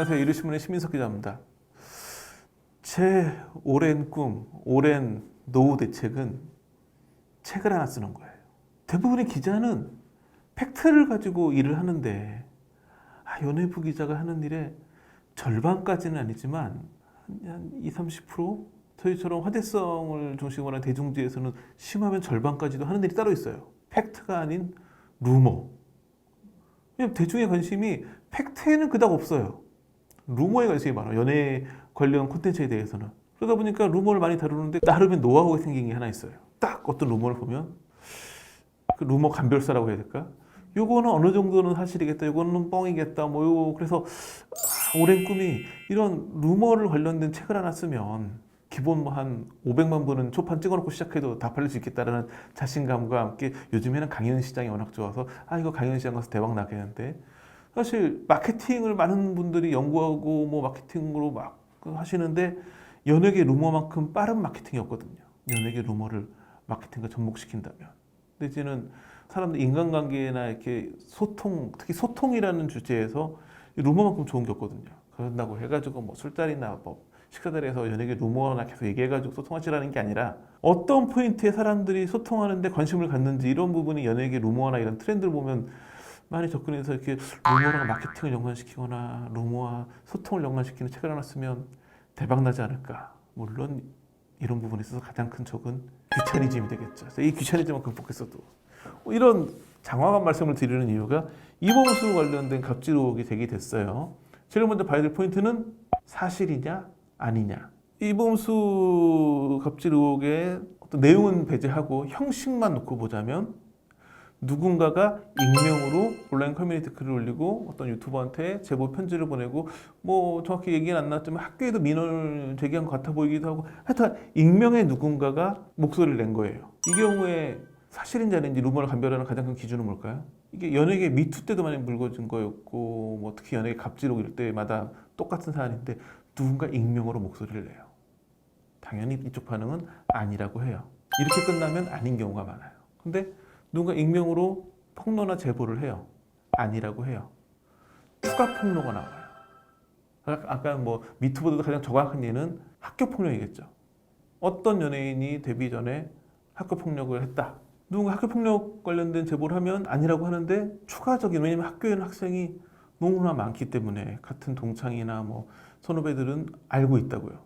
안녕하세요. 이르신문의 신민석 기자입니다. 제 오랜 꿈, 오랜 노후 대책은 책을 하나 쓰는 거예요. 대부분의 기자는 팩트를 가지고 일을 하는데 연예부 기자가 하는 일의 절반까지는 아니지만 한 20, 30%? 저희처럼 화제성을 중심으로 한 대중지에서는 심하면 절반까지도 하는 일이 따로 있어요. 팩트가 아닌 루머. 왜냐면 대중의 관심이 팩트에는 그닥 없어요. 루머에 관심이 많아요. 연예 관련 콘텐츠에 대해서는. 그러다 보니까 루머를 많이 다루는데 나름의 노하우가 생긴 게 하나 있어요. 딱 어떤 루머를 보면 그 루머 감별사라고 해야 될까? 요거는 어느 정도는 사실이겠다. 요거는 뻥이겠다. 그래서 오랜 꿈이 이런 루머를 관련된 책을 하나 쓰면 기본 한 500만 부는 초판 찍어놓고 시작해도 다 팔릴 수 있겠다라는 자신감과 함께 요즘에는 강연 시장이 워낙 좋아서 이거 강연 시장 가서 대박 나겠는데 사실 마케팅을 많은 분들이 연구하고 마케팅으로 막 하시는데 연예계 루머만큼 빠른 마케팅이 없거든요. 연예계 루머를 마케팅과 접목시킨다면. 근데 이제는 사람들 인간관계나 이렇게 소통, 특히 소통이라는 주제에서 루머만큼 좋은 게 없거든요. 그런다고 해가지고 술자리나 식사 자리에서 연예계 루머나 계속 얘기해가지고 소통하시라는 게 아니라 어떤 포인트에 사람들이 소통하는데 관심을 갖는지 이런 부분이 연예계 루머나 이런 트렌드를 보면 많이 접근해서 이렇게 루머랑 마케팅을 연관시키거나 루머와 소통을 연관시키는 책을 하나 쓰면 대박 나지 않을까. 물론 이런 부분에 있어서 가장 큰 적은 귀차니즘이 되겠죠. 그래서 이 귀차니즘을 극복했어도 이런 장황한 말씀을 드리는 이유가 이범수 관련된 갑질 의혹이 제기됐어요. 제일 먼저 봐야 될 포인트는 사실이냐 아니냐. 이범수 갑질 의혹의 어떤 내용은 배제하고 형식만 놓고 보자면 누군가가 익명으로 온라인 커뮤니티 글을 올리고 어떤 유튜버한테 제보 편지를 보내고 정확히 얘기는 안 나왔지만 학교에도 민원을 제기한 것 같아 보이기도 하고 하여튼 익명의 누군가가 목소리를 낸 거예요. 이 경우에 사실인지 아닌지 루머를 감별하는 가장 큰 기준은 뭘까요? 이게 연예계 미투 때도 많이 불거진 거였고 특히 연예계 갑질록 이럴 때마다 똑같은 사안인데 누군가 익명으로 목소리를 내요. 당연히 이쪽 반응은 아니라고 해요. 이렇게 끝나면 아닌 경우가 많아요. 근데 누군가 익명으로 폭로나 제보를 해요. 아니라고 해요. 추가 폭로가 나와요. 아까 미투보다도 가장 정확한 예는 학교 폭력이겠죠. 어떤 연예인이 데뷔 전에 학교 폭력을 했다. 누군가 학교 폭력 관련된 제보를 하면 아니라고 하는데 추가적인, 왜냐면 학교에는 학생이 너무나 많기 때문에 같은 동창이나 선후배들은 알고 있다고요.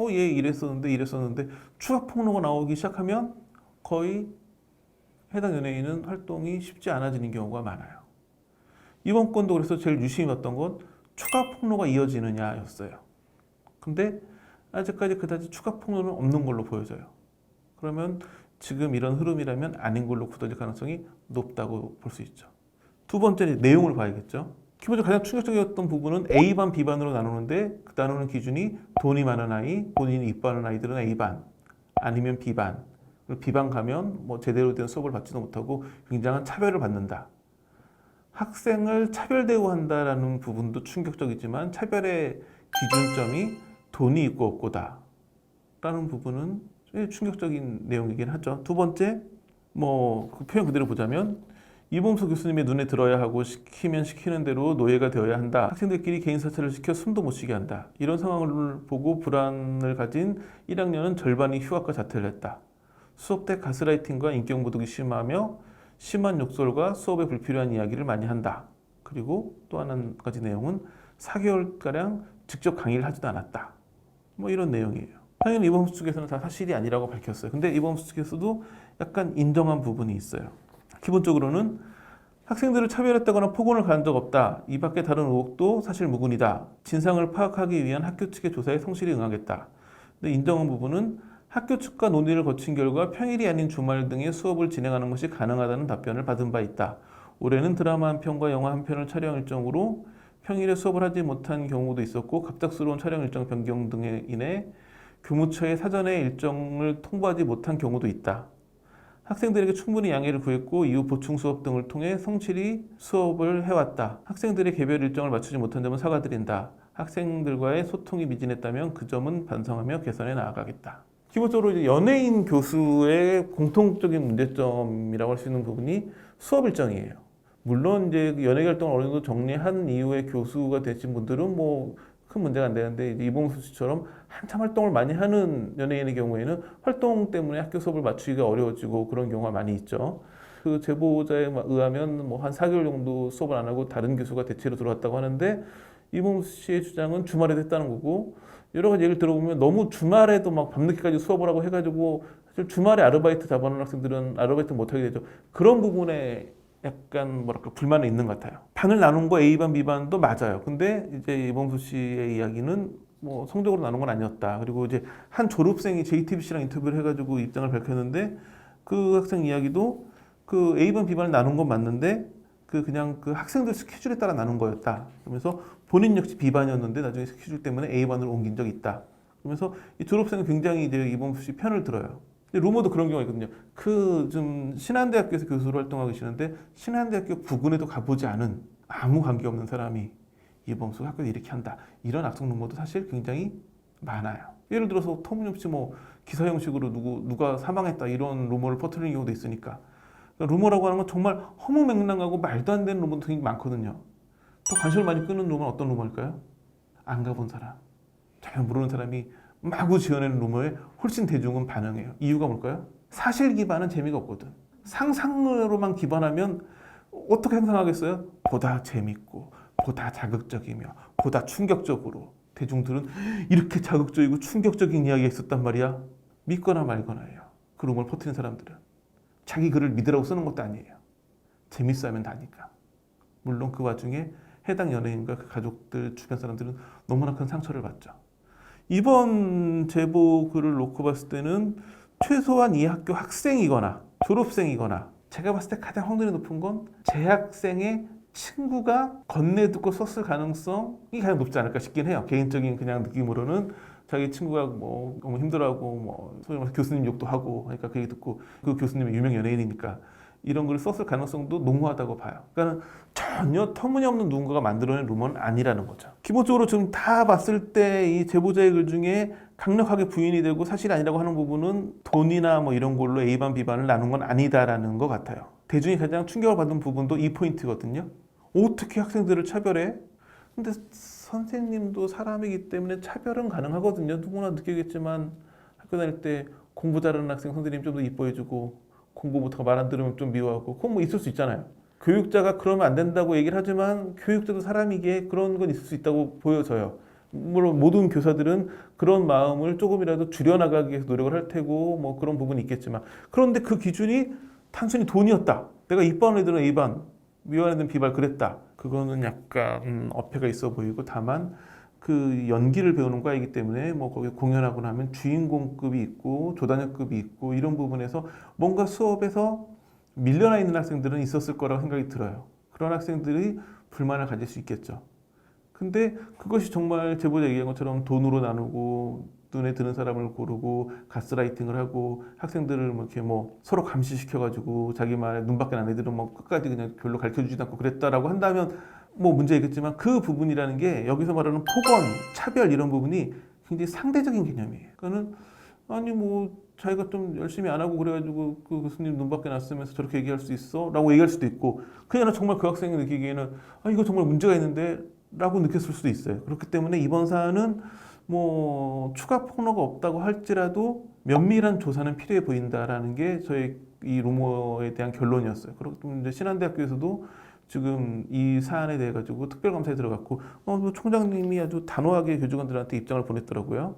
얘 이랬었는데 추가 폭로가 나오기 시작하면 거의 해당 연예인은 활동이 쉽지 않아지는 경우가 많아요. 이번 건도 그래서 제일 유심히 봤던 건 추가 폭로가 이어지느냐였어요. 근데 아직까지 그다지 추가 폭로는 없는 걸로 보여져요. 그러면 지금 이런 흐름이라면 아닌 걸로 굳어질 가능성이 높다고 볼 수 있죠. 두 번째 내용을 봐야겠죠. 기본적으로 가장 충격적이었던 부분은 A반, B반으로 나누는데 그 나누는 기준이 돈이 많은 아이, 본인이 이뻐하는 아이들은 A반, 아니면 B반. B반 가면 제대로 된 수업을 받지도 못하고 굉장한 차별을 받는다. 학생을 차별 대우한다라는 부분도 충격적이지만 차별의 기준점이 돈이 있고 없고다 라는 부분은 충격적인 내용이긴 하죠. 두 번째, 그 표현 그대로 보자면 이범수 교수님의 눈에 들어야 하고 시키면 시키는 대로 노예가 되어야 한다. 학생들끼리 개인 사찰을 시켜 숨도 못 쉬게 한다. 이런 상황을 보고 불안을 가진 1학년은 절반이 휴학과 자퇴를 했다. 수업 때 가스라이팅과 인격 모독이 심하며 심한 욕설과 수업에 불필요한 이야기를 많이 한다. 그리고 또 한 가지 내용은 4개월가량 직접 강의를 하지도 않았다. 이런 내용이에요. 당연히 이범수 측에서는 다 사실이 아니라고 밝혔어요. 근데 이범수 측에서도 약간 인정한 부분이 있어요. 기본적으로는 학생들을 차별했다거나 폭언을 가한 적 없다. 이 밖에 다른 의혹도 사실 무근이다. 진상을 파악하기 위한 학교 측의 조사에 성실히 응하겠다. 근데 인정한 부분은 학교 측과 논의를 거친 결과 평일이 아닌 주말 등의 수업을 진행하는 것이 가능하다는 답변을 받은 바 있다. 올해는 드라마 한 편과 영화 한 편을 촬영 일정으로 평일에 수업을 하지 못한 경우도 있었고 갑작스러운 촬영 일정 변경 등에 인해 교무처에 사전에 일정을 통보하지 못한 경우도 있다. 학생들에게 충분히 양해를 구했고 이후 보충 수업 등을 통해 성실히 수업을 해왔다. 학생들의 개별 일정을 맞추지 못한 점은 사과드린다. 학생들과의 소통이 미진했다면 그 점은 반성하며 개선해 나아가겠다. 기본적으로 이제 연예인 교수의 공통적인 문제점이라고 할 수 있는 부분이 수업 일정이에요. 물론 이제 연예계 활동을 어느 정도 정리한 이후에 교수가 되신 분들은 뭐 큰 문제가 안 되는데 이제 이봉수 씨처럼 한참 활동을 많이 하는 연예인의 경우에는 활동 때문에 학교 수업을 맞추기가 어려워지고 그런 경우가 많이 있죠. 그 제보자에 의하면 뭐 한 4개월 정도 수업을 안 하고 다른 교수가 대체로 들어왔다고 하는데 이봉수 씨의 주장은 주말에도 했다는 거고 여러 가지 얘기를 들어보면 너무 주말에도 막 밤늦게까지 수업을 하고 해가지고 사실 주말에 아르바이트 잡아놓은 학생들은 아르바이트 못하게 되죠. 그런 부분에 약간 뭐랄까 불만이 있는 것 같아요. 반을 나눈 거 A반, B반도 맞아요. 근데 이제 이봉수 씨의 이야기는 뭐 성적으로 나눈 건 아니었다. 그리고 이제 한 졸업생이 JTBC랑 인터뷰를 해가지고 입장을 밝혔는데 그 학생 이야기도 그 A반, B반을 나눈 건 맞는데 그냥 그 학생들 스케줄에 따라 나눈 거였다. 그러면서 본인 역시 B반이었는데 나중에 스케줄 때문에 A반으로 옮긴 적이 있다. 그러면서 이 졸업생은 굉장히 이제 이봉수 씨 편을 들어요. 루머도 그런 경우가 있거든요. 그 좀 신한대학교에서 교수로 활동하고 계시는데 신한대학교 부근에도 가보지 않은 아무 관계없는 사람이 이범수 학교에 이렇게 한다. 이런 악성 루머도 사실 굉장히 많아요. 예를 들어서 터무니없이 뭐 기사 형식으로 누가 사망했다 이런 루머를 퍼뜨리는 경우도 있으니까. 그러니까 루머라고 하는 건 정말 허무맹랑하고 말도 안 되는 루머도 굉장히 많거든요. 더 관심을 많이 끄는 루머는 어떤 루머일까요? 안 가본 사람, 잘 모르는 사람이 마구 지어내는 루머에 훨씬 대중은 반응해요. 이유가 뭘까요? 사실 기반은 재미가 없거든. 상상으로만 기반하면 어떻게 상상하겠어요? 보다 재밌고 보다 자극적이며 보다 충격적으로 대중들은 이렇게 자극적이고 충격적인 이야기가 있었단 말이야. 믿거나 말거나예요. 그 루머를 퍼뜨리는 사람들은 자기 글을 믿으라고 쓰는 것도 아니에요. 재밌어 하면 다니까. 물론 그 와중에 해당 연예인과 그 가족들 주변 사람들은 너무나 큰 상처를 받죠. 이번 제보 글을 놓고 봤을 때는 최소한 이 학교 학생이거나 졸업생이거나 제가 봤을 때 가장 확률이 높은 건 재학생의 친구가 건네듣고 썼을 가능성이 가장 높지 않을까 싶긴 해요. 개인적인 그냥 느낌으로는 자기 친구가 뭐 너무 힘들어하고 뭐 소위 말해서 교수님 욕도 하고 그러니까 그 얘기 듣고 그 교수님이 유명 연예인이니까 이런 글을 썼을 가능성도 농후하다고 봐요. 그러니까 전혀 터무니없는 누군가가 만들어낸 루머는 아니라는 거죠. 기본적으로 지금 다 봤을 때 이 제보자의 글 중에 강력하게 부인이 되고 사실이 아니라고 하는 부분은 돈이나 뭐 이런 걸로 A반, B반을 나눈 건 아니다라는 것 같아요. 대중이 가장 충격을 받은 부분도 이 포인트거든요. 어떻게 학생들을 차별해? 근데 선생님도 사람이기 때문에 차별은 가능하거든요. 누구나 느끼겠지만 학교 다닐 때 공부 잘하는 학생 선생님 좀 더 이뻐해주고 공부 못하고 말 안 들으면 좀 미워하고 그건 뭐 있을 수 있잖아요. 교육자가 그러면 안 된다고 얘기를 하지만 교육자도 사람이기에 그런 건 있을 수 있다고 보여져요. 물론 모든 교사들은 그런 마음을 조금이라도 줄여나가기 위해서 노력을 할 테고 뭐 그런 부분이 있겠지만 그런데 그 기준이 단순히 돈이었다. 내가 이뻐하는 애들은 A반, 미워하는 애들은 B반 그랬다. 그거는 약간 어폐가 있어 보이고 다만 그 연기를 배우는 과이기 때문에 뭐 거기 공연하고 나면 주인공급이 있고 조단역급이 있고 이런 부분에서 뭔가 수업에서 밀려나 있는 학생들은 있었을 거라고 생각이 들어요. 그런 학생들이 불만을 가질 수 있겠죠. 근데 그것이 정말 제보자 얘기한 것처럼 돈으로 나누고 눈에 드는 사람을 고르고 가스라이팅을 하고 학생들을 뭐 이렇게 뭐 서로 감시시켜가지고 자기 말에 눈밖에 안 애들은 뭐 끝까지 그냥 별로 가르쳐주지도 않고 그랬다라고 한다면 뭐 문제겠지만 그 부분이라는 게 여기서 말하는 폭언, 차별 이런 부분이 굉장히 상대적인 개념이에요. 그거는 아니 뭐 자기가 좀 열심히 안 하고 그래가지고 그 교수님 눈밖에 났으면서 저렇게 얘기할 수 있어? 라고 얘기할 수도 있고 그냥 정말 그 학생이 느끼기에는 아 이거 정말 문제가 있는데 라고 느꼈을 수도 있어요. 그렇기 때문에 이번 사안은 뭐 추가 폭로가 없다고 할지라도 면밀한 조사는 필요해 보인다라는 게 저의 이 루머에 대한 결론이었어요. 그리고 이제 신한대학교에서도 지금 이 사안에 대해 가지고 특별감사에 들어갔고 뭐 총장님이 아주 단호하게 교직원들한테 입장을 보냈더라고요.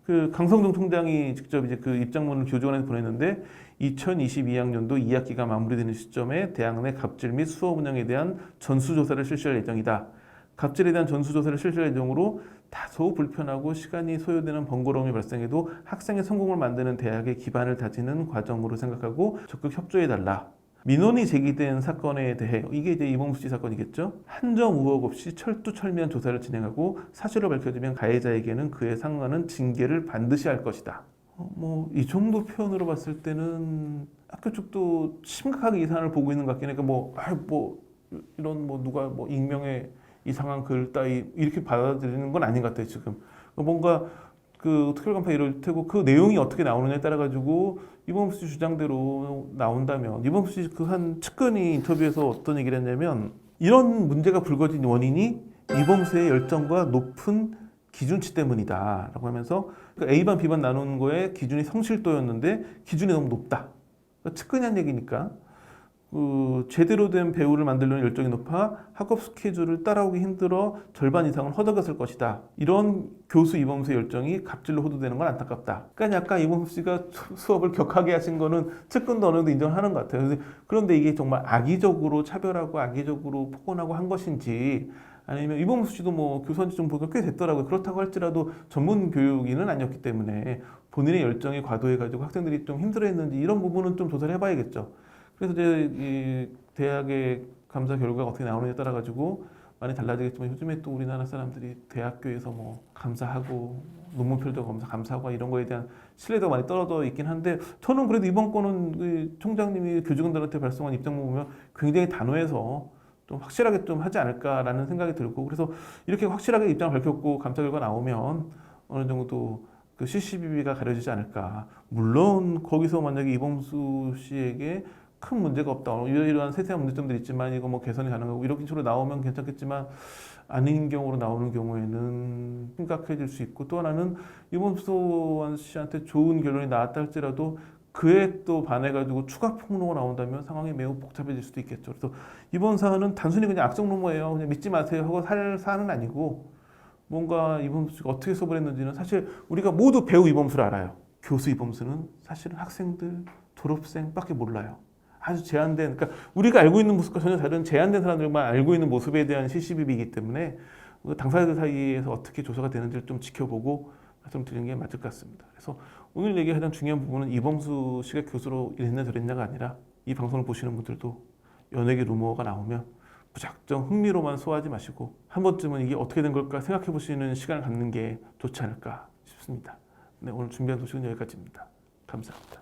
그 강성동 총장이 직접 이제 그 입장문을 교직원한테 보냈는데 2022학년도 2학기가 마무리되는 시점에 대학 내 갑질 및 수업 운영에 대한 전수조사를 실시할 예정이다. 갑질에 대한 전수조사를 실시할 예정으로 다소 불편하고 시간이 소요되는 번거로움이 발생해도 학생의 성공을 만드는 대학의 기반을 다지는 과정으로 생각하고 적극 협조해달라. 민원이 제기된 사건에 대해 이게 이제 이봉수 씨 사건이겠죠. 한정 우혹 없이 철두철미한 조사를 진행하고 사실을 밝혀지면 가해자에게는 그에 상응하는 징계를 반드시 할 것이다. 뭐 이 정도 표현으로 봤을 때는 학교 쪽도 심각하게 이 사안을 보고 있는 것 같긴 해. 그러니까 뭐 이런 뭐 누가 뭐 익명의 이상한 글 따위 이렇게 받아들이는 건 아닌 것 같아요 지금. 뭔가 그 특별 간파 이럴 테고 그 내용이 어떻게 나오느냐에 따라 가지고 이범수 씨 주장대로 나온다면 이범수 씨 그 한 측근이 인터뷰에서 어떤 얘기를 했냐면 이런 문제가 불거진 원인이 이범수의 열정과 높은 기준치 때문이다라고 하면서 그러니까 A반 B반 나누는 거에 기준이 성실도였는데 기준이 너무 높다. 그러니까 측근이 한 얘기니까 그 제대로 된 배우를 만들려는 열정이 높아 학업 스케줄을 따라오기 힘들어 절반 이상은 허덕였을 것이다. 이런 교수 이범수의 열정이 갑질로 호도되는 건 안타깝다. 그러니까 약간 이범수 씨가 수업을 격하게 하신 거는 측근도 어느 정도 인정하는 것 같아요. 그런데 이게 정말 악의적으로 차별하고 악의적으로 폭언하고 한 것인지 아니면 이범수 씨도 뭐 교수한 지 좀 보니까 꽤 됐더라고요. 그렇다고 할지라도 전문 교육인은 아니었기 때문에 본인의 열정이 과도해가지고 학생들이 좀 힘들어했는지 이런 부분은 좀 조사를 해봐야겠죠. 그래서 이제 이 대학의 감사 결과가 어떻게 나오느냐에 따라 가지고 많이 달라지겠지만 요즘에 또 우리나라 사람들이 대학교에서 뭐 감사하고 논문 필도 감사하고 이런 거에 대한 신뢰도가 많이 떨어져 있긴 한데 저는 그래도 이번 건은 그 총장님이 교직원들한테 발송한 입장문 보면 굉장히 단호해서 좀 확실하게 좀 하지 않을까라는 생각이 들고 그래서 이렇게 확실하게 입장을 밝혔고 감사 결과 나오면 어느 정도 그 CCBB가 가려지지 않을까. 물론 거기서 만약에 이범수 씨에게 큰 문제가 없다. 이러한 세세한 문제점들이 있지만 이거 뭐 개선이 가능하고 이렇게 식으로 나오면 괜찮겠지만 아닌 경우로 나오는 경우에는 심각해질 수 있고 또 하나는 이범수 씨한테 좋은 결론이 나왔다 할지라도 그에 또 반해가지고 추가 폭로가 나온다면 상황이 매우 복잡해질 수도 있겠죠. 그래서 이번 사안은 단순히 그냥 악성 루머예요. 그냥 믿지 마세요 하고 살 사안은 아니고 뭔가 이범수 씨가 어떻게 수업을 했는지는 사실 우리가 모두 배우 이범수를 알아요. 교수 이범수는 사실은 학생들, 졸업생밖에 몰라요. 아주 제한된, 그러니까 우리가 알고 있는 모습과 전혀 다른 제한된 사람들만 알고 있는 모습에 대한 CCBB이기 때문에 당사자들 사이에서 어떻게 조사가 되는지를 좀 지켜보고 말씀드리는 게 맞을 것 같습니다. 그래서 오늘 얘기의 가장 중요한 부분은 이범수 씨가 교수로 이랬냐 저랬냐가 아니라 이 방송을 보시는 분들도 연예계 루머가 나오면 무작정 흥미로만 소화하지 마시고 한 번쯤은 이게 어떻게 된 걸까 생각해 보시는 시간을 갖는 게 좋지 않을까 싶습니다. 네, 오늘 준비한 소식은 여기까지입니다. 감사합니다.